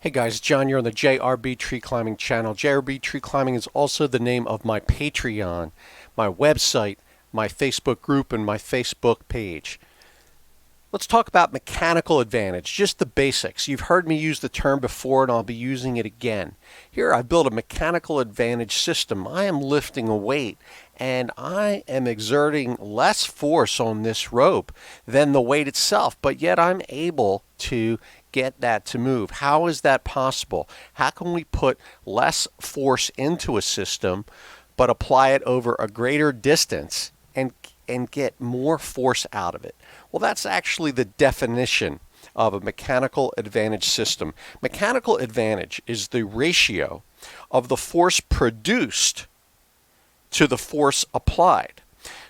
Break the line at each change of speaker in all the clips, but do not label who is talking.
Hey guys, John, you're on the JRB Tree Climbing channel. JRB Tree Climbing is also the name of my Patreon, my website, my Facebook group, and my Facebook page. Let's talk about mechanical advantage, just the basics. You've heard me use the term before and I'll be using it again. Here I built a mechanical advantage system. I am lifting a weight and I am exerting less force on this rope than the weight itself, but yet I'm able to get that to move. How is that possible? How can we put less force into a system but apply it over a greater distance and get more force out of it? Well, that's actually the definition of a mechanical advantage system. Mechanical advantage is the ratio of the force produced to the force applied.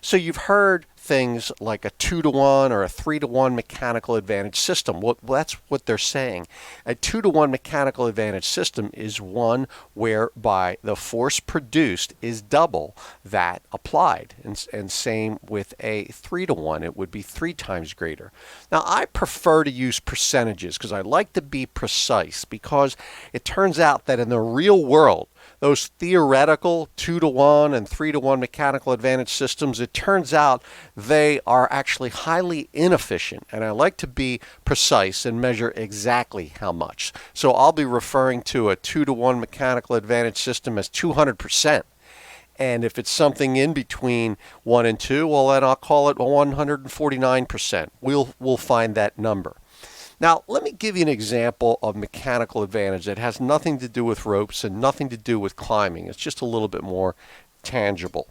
So you've heard things like a 2-to-1 or a 3-to-1 mechanical advantage system. Well, that's what they're saying. A 2-to-1 mechanical advantage system is one whereby the force produced is double that applied. And same with a 3-to-1. It would be 3 times greater. Now, I prefer to use percentages because I like to be precise, because it turns out that in the real world, those theoretical 2-to-1 and 3-to-1 mechanical advantage systems, it turns out they are actually highly inefficient. And I like to be precise and measure exactly how much. So I'll be referring to a 2-to-1 mechanical advantage system as 200%. And if it's something in between 1 and 2, well, then I'll call it 149%. We'll find that number. Now, let me give you an example of mechanical advantage that has nothing to do with ropes and nothing to do with climbing. It's just a little bit more tangible.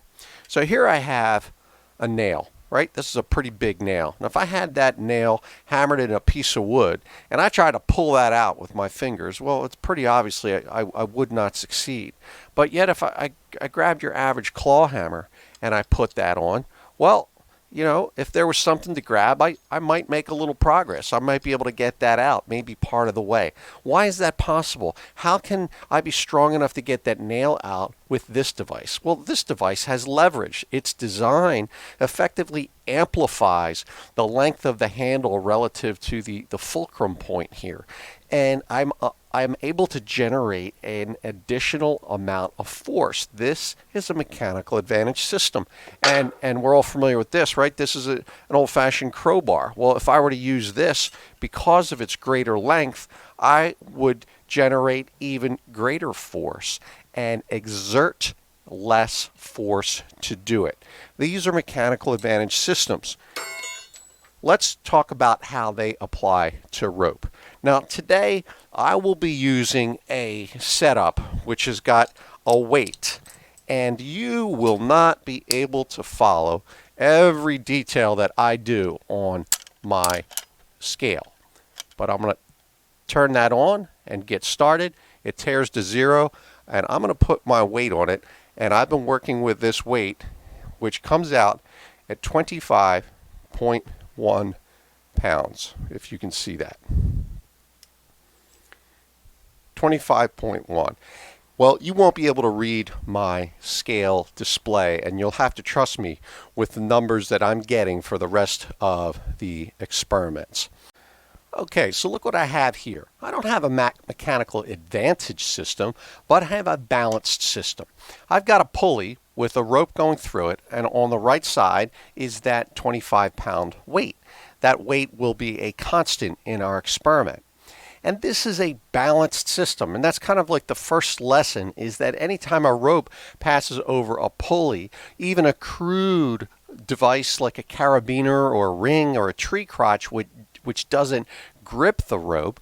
So here I have a nail, right? This is a pretty big nail. Now, if I had that nail hammered in a piece of wood and I tried to pull that out with my fingers, well, it's pretty obviously I would not succeed. But yet if I grabbed your average claw hammer and I put that on, well, you know, if there was something to grab, I might make a little progress. I might be able to get that out, maybe part of the way. Why is that possible? How can I be strong enough to get that nail out with this device? Well, this device has leverage. Its design effectively amplifies the length of the handle relative to the fulcrum point here. And I'm able to generate an additional amount of force. This is a mechanical advantage system. And we're all familiar with this, right? This is an old-fashioned crowbar. Well, if I were to use this, because of its greater length, I would generate even greater force and exert less force to do it. These are mechanical advantage systems. Let's talk about how they apply to rope. Now, today I will be using a setup which has got a weight, and you will not be able to follow every detail that I do on my scale. But I'm going to turn that on and get started. It tears to 0, and I'm going to put my weight on it, and I've been working with this weight, which comes out at 25.1 pounds, if you can see that. 25.1. Well, you won't be able to read my scale display, and you'll have to trust me with the numbers that I'm getting for the rest of the experiments. Okay, so look what I have here. I don't have a mechanical advantage system, but I have a balanced system. I've got a pulley with a rope going through it, and on the right side is that 25-pound weight. That weight will be a constant in our experiment. And this is a balanced system, and that's kind of like the first lesson, is that anytime a rope passes over a pulley, even a crude device like a carabiner or a ring or a tree crotch which doesn't grip the rope,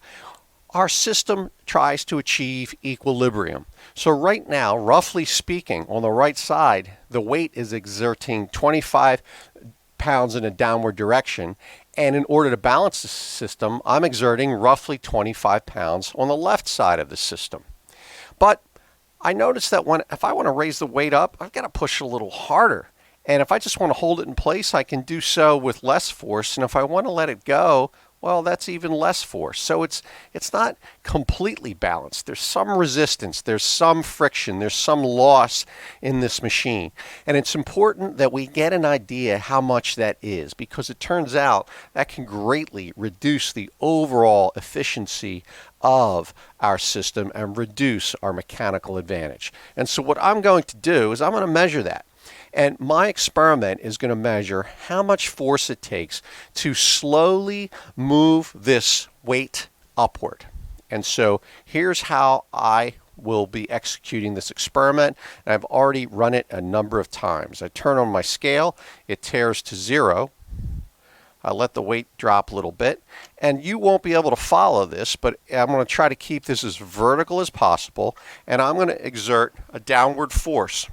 our system tries to achieve equilibrium. So right now, roughly speaking, on the right side, the weight is exerting 25 pounds in a downward direction, and in order to balance the system, I'm exerting roughly 25 pounds on the left side of the system. But I noticed that if I want to raise the weight up, I've got to push a little harder. And if I just want to hold it in place, I can do so with less force. And if I want to let it go, well, that's even less force. So it's not completely balanced. There's some resistance, there's some friction, there's some loss in this machine. And it's important that we get an idea how much that is, because it turns out that can greatly reduce the overall efficiency of our system and reduce our mechanical advantage. And so what I'm going to do is I'm going to measure that. And my experiment is going to measure how much force it takes to slowly move this weight upward. And so here's how I will be executing this experiment. And I've already run it a number of times. I turn on my scale, it tears to 0. I let the weight drop a little bit. And you won't be able to follow this, but I'm going to try to keep this as vertical as possible. And I'm going to exert a downward force.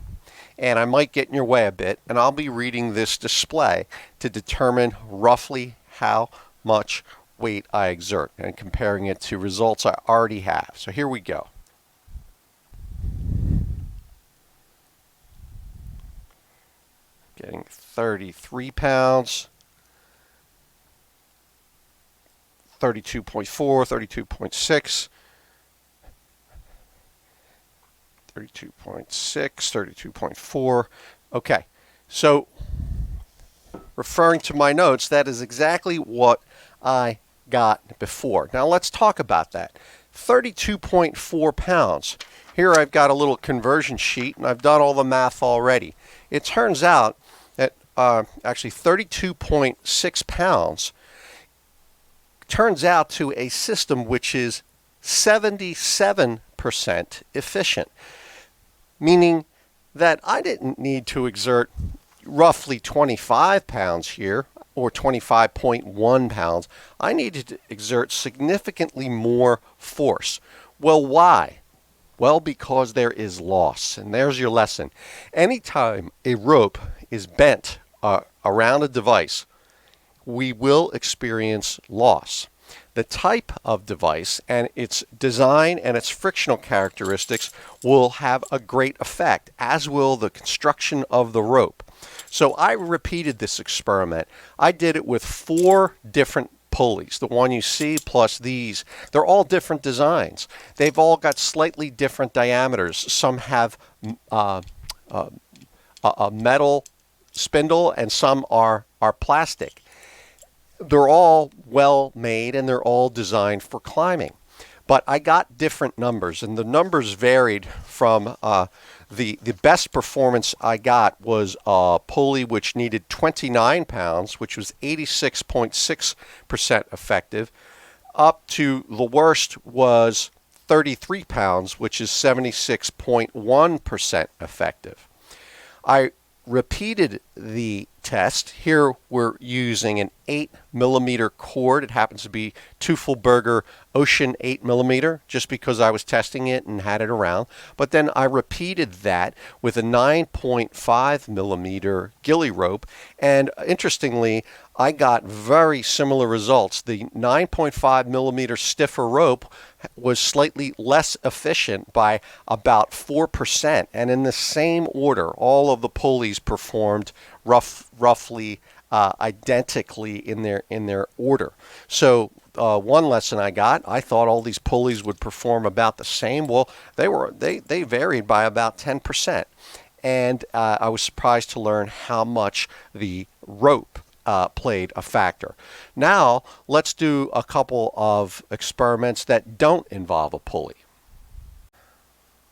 And I might get in your way a bit, and I'll be reading this display to determine roughly how much weight I exert and comparing it to results I already have. So here we go. Getting 33 pounds, 32.4, 32.6. 32.6, 32.4. Okay, so referring to my notes, that is exactly what I got before. Now let's talk about that. 32.4 pounds. Here I've got a little conversion sheet, and I've done all the math already. It turns out that actually 32.6 pounds turns out to a system which is 77% efficient, meaning that I didn't need to exert roughly 25 pounds here, or 25.1 pounds. I needed to exert significantly more force. Well, why? Well, because there is loss, and there's your lesson. Anytime a rope is bent around a device, we will experience loss. The type of device and its design and its frictional characteristics will have a great effect, as will the construction of the rope. So I repeated this experiment. I did it with 4 different pulleys. The one you see plus these. They're all different designs. They've all got slightly different diameters. Some have a metal spindle and some are plastic. They're all well made and they're all designed for climbing. But I got different numbers, and the numbers varied from the best performance I got was a pulley which needed 29 pounds, which was 86.6% effective, up to the worst was 33 pounds, which is 76.1% effective. I repeated the test. Here we're using an 8mm cord. It happens to be Teufelberger Ocean 8mm, just because I was testing it and had it around. But then I repeated that with a 9.5mm ghillie rope, and interestingly, I got very similar results. The 9.5mm stiffer rope was slightly less efficient by about 4%, and in the same order, all of the pulleys performed roughly identically in their order. So one lesson I got, I thought all these pulleys would perform about the same. Well, they varied by about 10%, and I was surprised to learn how much the rope played a factor. Now let's do a couple of experiments that don't involve a pulley.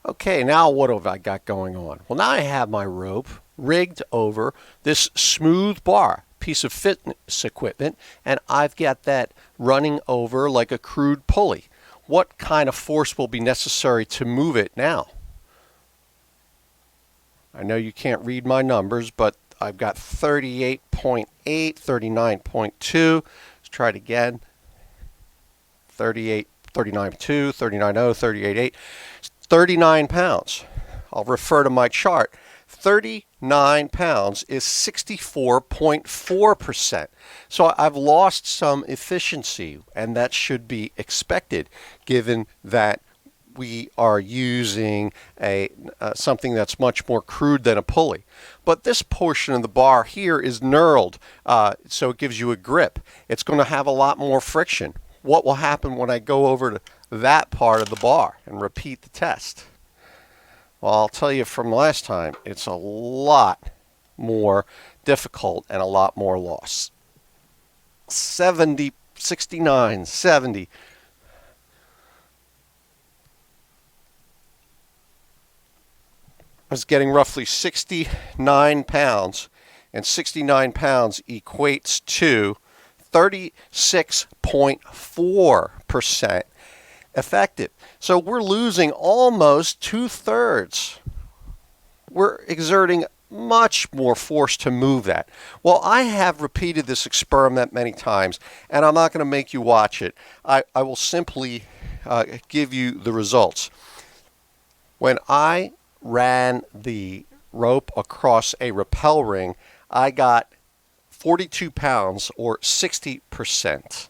Okay, now what have I got going on? Well, now I have my rope rigged over this smooth bar, piece of fitness equipment, and I've got that running over like a crude pulley. What kind of force will be necessary to move it now? I know you can't read my numbers, but I've got 38.8, 39.2. Let's try it again. 38, 39.2, 39.0, 38.8. 39 pounds. I'll refer to my chart. 39 pounds is 64.4%. So I've lost some efficiency, and that should be expected given that we are using something that's much more crude than a pulley. But this portion of the bar here is knurled, so it gives you a grip. It's going to have a lot more friction. What will happen when I go over to that part of the bar and repeat the test? Well, I'll tell you from last time, it's a lot more difficult and a lot more loss. 70, 69, 70. I was getting roughly 69 pounds, and 69 pounds equates to 36.4% effective. So we're losing almost 2/3. We're exerting much more force to move that. Well, I have repeated this experiment many times, and I'm not going to make you watch it. I will simply give you the results. When I ran the rope across a rappel ring, I got 42 pounds or 60%.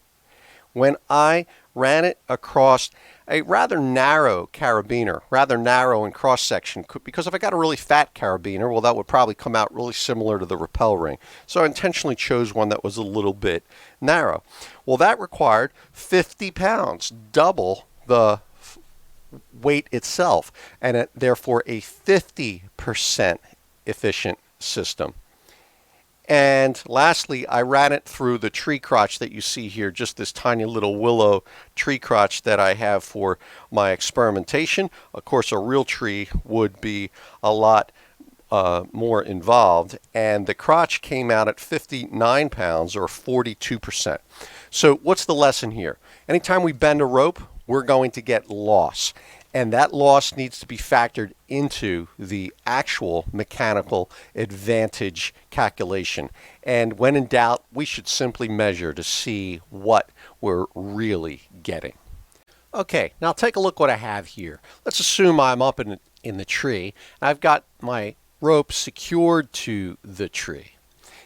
When I ran it across a rather narrow carabiner, rather narrow in cross section, because if I got a really fat carabiner, well, that would probably come out really similar to the rappel ring. So I intentionally chose one that was a little bit narrow. Well, that required 50 pounds, double the weight itself, and therefore a 50% efficient system. And lastly, I ran it through the tree crotch that you see here, just this tiny little willow tree crotch that I have for my experimentation. Of course, a real tree would be a lot more involved, and the crotch came out at 59 pounds or 42%. So what's the lesson here? Anytime we bend a rope, we're going to get loss. And that loss needs to be factored into the actual mechanical advantage calculation. And when in doubt, we should simply measure to see what we're really getting. Okay, now take a look what I have here. Let's assume I'm up in the tree, and I've got my rope secured to the tree.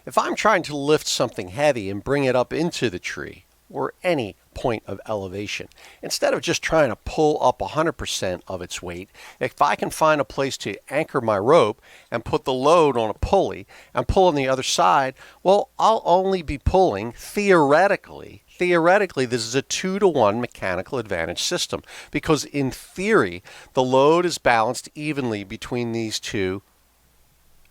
If I'm trying to lift something heavy and bring it up into the tree, or any point of elevation, instead of just trying to pull up 100% of its weight, if I can find a place to anchor my rope and put the load on a pulley and pull on the other side, well, I'll only be pulling theoretically, this is a 2-to-1 mechanical advantage system, because in theory, the load is balanced evenly between these two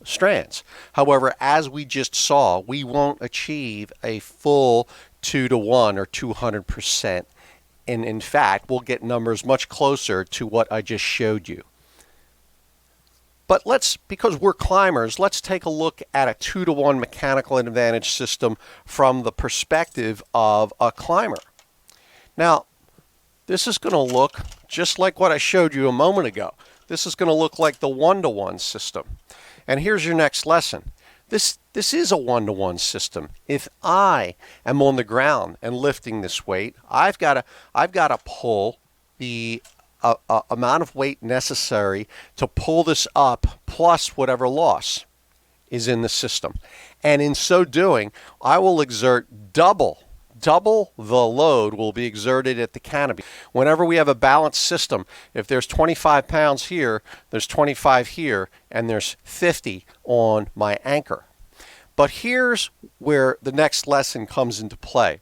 strands. However, as we just saw, we won't achieve a full 2-to-1 or 200%, and in fact we'll get numbers much closer to what I just showed you. But because we're climbers, let's take a look at a 2-to-1 mechanical advantage system from the perspective of a climber. Now, this is going to look just like what I showed you a moment ago. This is going to look like the 1-to-1 system. And here's your next lesson. This is a 1-to-1 system. If I am on the ground and lifting this weight, I've got to pull the amount of weight necessary to pull this up plus whatever loss is in the system. And in so doing, I will exert double the load will be exerted at the canopy. Whenever we have a balanced system, if there's 25 pounds here, there's 25 here, and there's 50 on my anchor. But here's where the next lesson comes into play.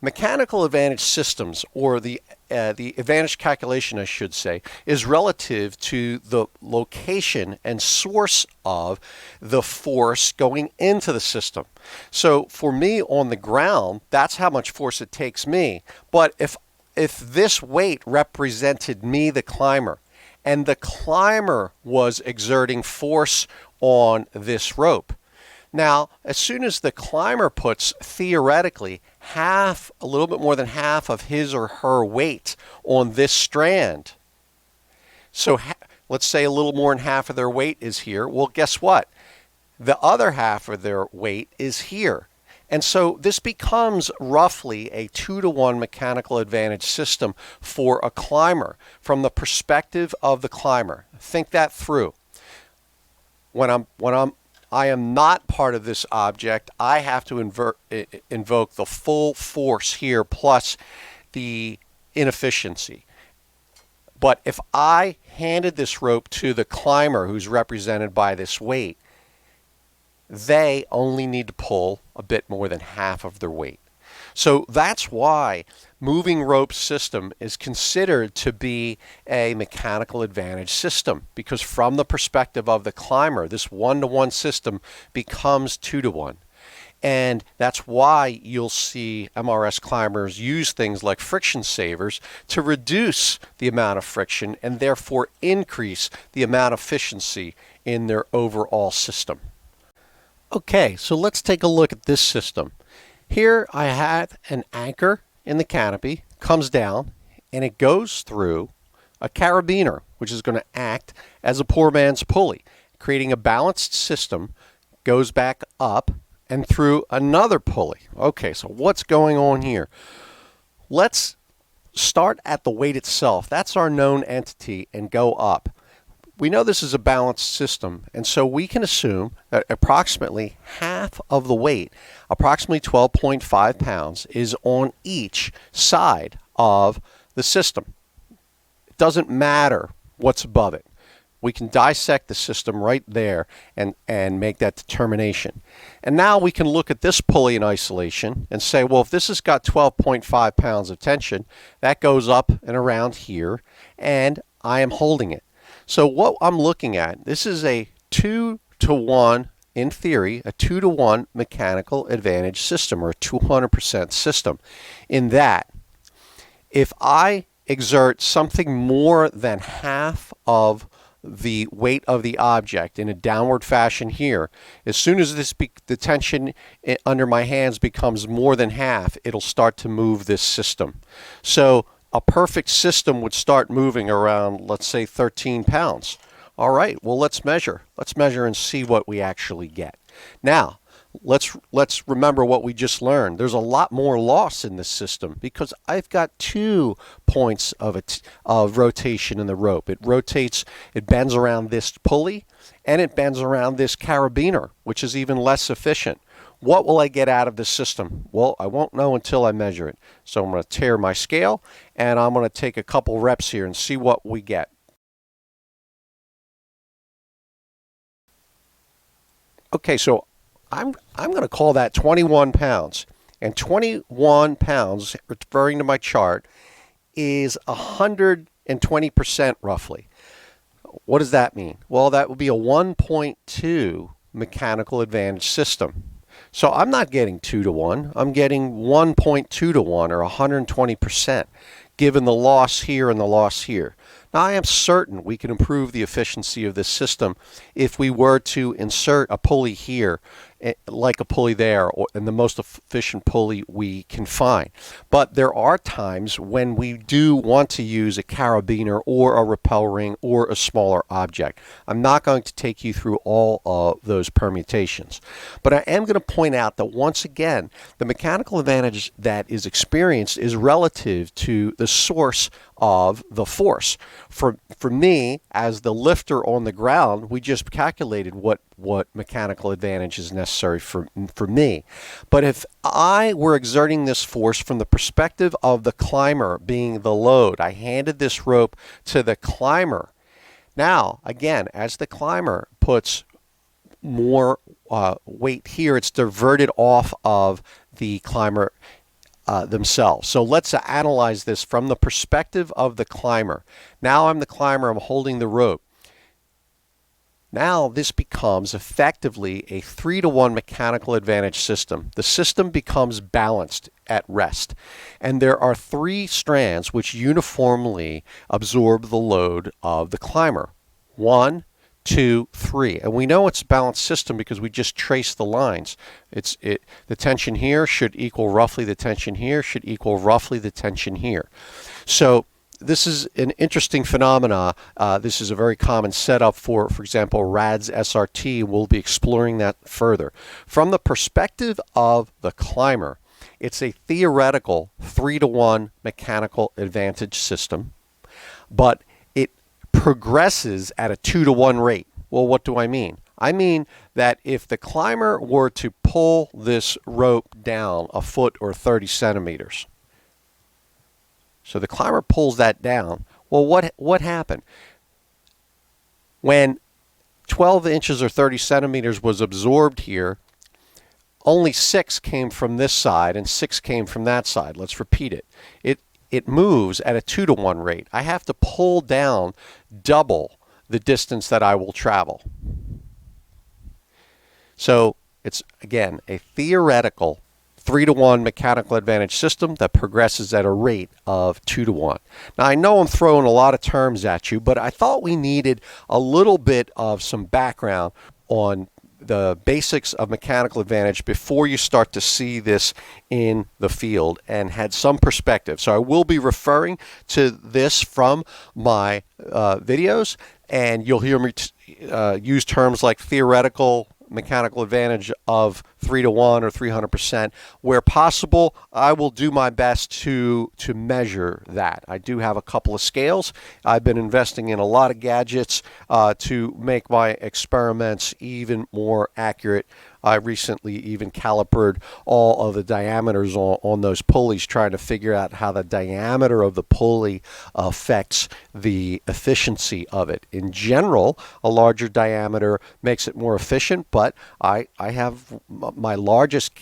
Mechanical advantage systems, or the advantage calculation, I should say, is relative to the location and source of the force going into the system. So for me on the ground, that's how much force it takes me. But if this weight represented me, the climber, and the climber was exerting force on this rope, now, as soon as the climber puts, theoretically, a little bit more than half of his or her weight on this strand, so let's say a little more than half of their weight is here, well, guess what? The other half of their weight is here. And so this becomes roughly a 2-to-1 mechanical advantage system for a climber from the perspective of the climber. Think that through. I am not part of this object. I have to invoke the full force here plus the inefficiency. But if I handed this rope to the climber, who's represented by this weight, they only need to pull a bit more than half of their weight. So that's why moving rope system is considered to be a mechanical advantage system, because from the perspective of the climber, this one-to-one system becomes two-to-one. And that's why you'll see MRS climbers use things like friction savers to reduce the amount of friction and therefore increase the amount of efficiency in their overall system. Okay, so let's take a look at this system. Here I have an anchor in the canopy, comes down, and it goes through a carabiner, which is going to act as a poor man's pulley, creating a balanced system, goes back up, and through another pulley. Okay, so what's going on here? Let's start at the weight itself. That's our known entity, and go up. We know this is a balanced system, and so we can assume that approximately half of the weight, approximately 12.5 pounds, is on each side of the system. It doesn't matter what's above it. We can dissect the system right there and make that determination. And now we can look at this pulley in isolation and say, well, if this has got 12.5 pounds of tension, that goes up and around here, and I am holding it. So what I'm looking at, this is a 2-to-1, in theory, a 2-to-1 mechanical advantage system, or a 200% system, in that if I exert something more than half of the weight of the object in a downward fashion here, as soon as the tension under my hands becomes more than half, it'll start to move this system. So a perfect system would start moving around, let's say, 13 pounds. All right, well, let's measure. Let's measure and see what we actually get. Now, let's remember what we just learned. There's a lot more loss in this system because I've got 2 points of rotation in the rope. It rotates, it bends around this pulley, and it bends around this carabiner, which is even less efficient. What will I get out of this system? Well, I won't know until I measure it. So I'm going to tear my scale, and I'm going to take a couple reps here and see what we get. Okay, so I'm going to call that 21 pounds. And 21 pounds, referring to my chart, is 120% roughly. What does that mean? Well, that would be a 1.2 mechanical advantage system. So I'm not getting 2-to-1. I'm getting 1.2-to-1, or 120%, given the loss here and the loss here. Now, I am certain we can improve the efficiency of this system if we were to insert a pulley here, like a pulley there, and the most efficient pulley we can find. But there are times when we do want to use a carabiner or a rappel ring or a smaller object. I'm not going to take you through all of those permutations. But I am going to point out that once again, the mechanical advantage that is experienced is relative to the source of the force. For me, as the lifter on the ground, we just calculated what mechanical advantage is necessary for me. But if I were exerting this force from the perspective of the climber being the load, I handed this rope to the climber. Now, again, as the climber puts more weight here, it's diverted off of the climber themselves. So let's analyze this from the perspective of the climber. Now I'm the climber, I'm holding the rope. Now this becomes effectively a 3-to-1 mechanical advantage system. The system becomes balanced at rest. And there are 3 strands which uniformly absorb the load of the climber. 1, 2, 3. And we know it's a balanced system because we just trace the lines. The tension here should equal roughly the tension here, should equal roughly the tension here. So this is an interesting phenomena. This is a very common setup for example, RADS SRT. We'll be exploring that further. From the perspective of the climber, it's a theoretical 3-to-1 mechanical advantage system, but it progresses at a 2-to-1 rate. Well, what do I mean? I mean that if the climber were to pull this rope down a foot or 30 centimeters, so the climber pulls that down, Well, what happened? When 12 inches or 30 centimeters was absorbed here, only 6 came from this side and 6 came from that side. Let's repeat it. It moves at a 2-to-1 rate. I have to pull down double the distance that I will travel. So it's, again, a theoretical 3-to-1 mechanical advantage system that progresses at a rate of 2-to-1. Now, I know I'm throwing a lot of terms at you, but I thought we needed a little bit of some background on the basics of mechanical advantage before you start to see this in the field and had some perspective. So I will be referring to this from my videos, and you'll hear me use terms like theoretical mechanical advantage of 3-to-1 or 300%. Where possible, I will do my best to measure that. I do have a couple of scales. I've been investing in a lot of gadgets to make my experiments even more accurate. I recently even calibrated all of the diameters on those pulleys, trying to figure out how the diameter of the pulley affects the efficiency of it. In general, a larger diameter makes it more efficient, but I have my largest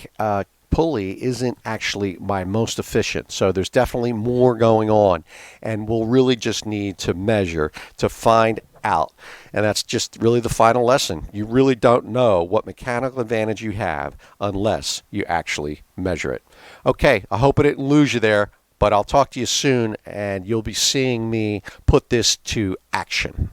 pulley isn't actually my most efficient. So there's definitely more going on, and we'll really just need to measure to find out. And that's just really the final lesson. You really don't know what mechanical advantage you have unless you actually measure it. Okay, I hope I didn't lose you there, but I'll talk to you soon, and you'll be seeing me put this to action.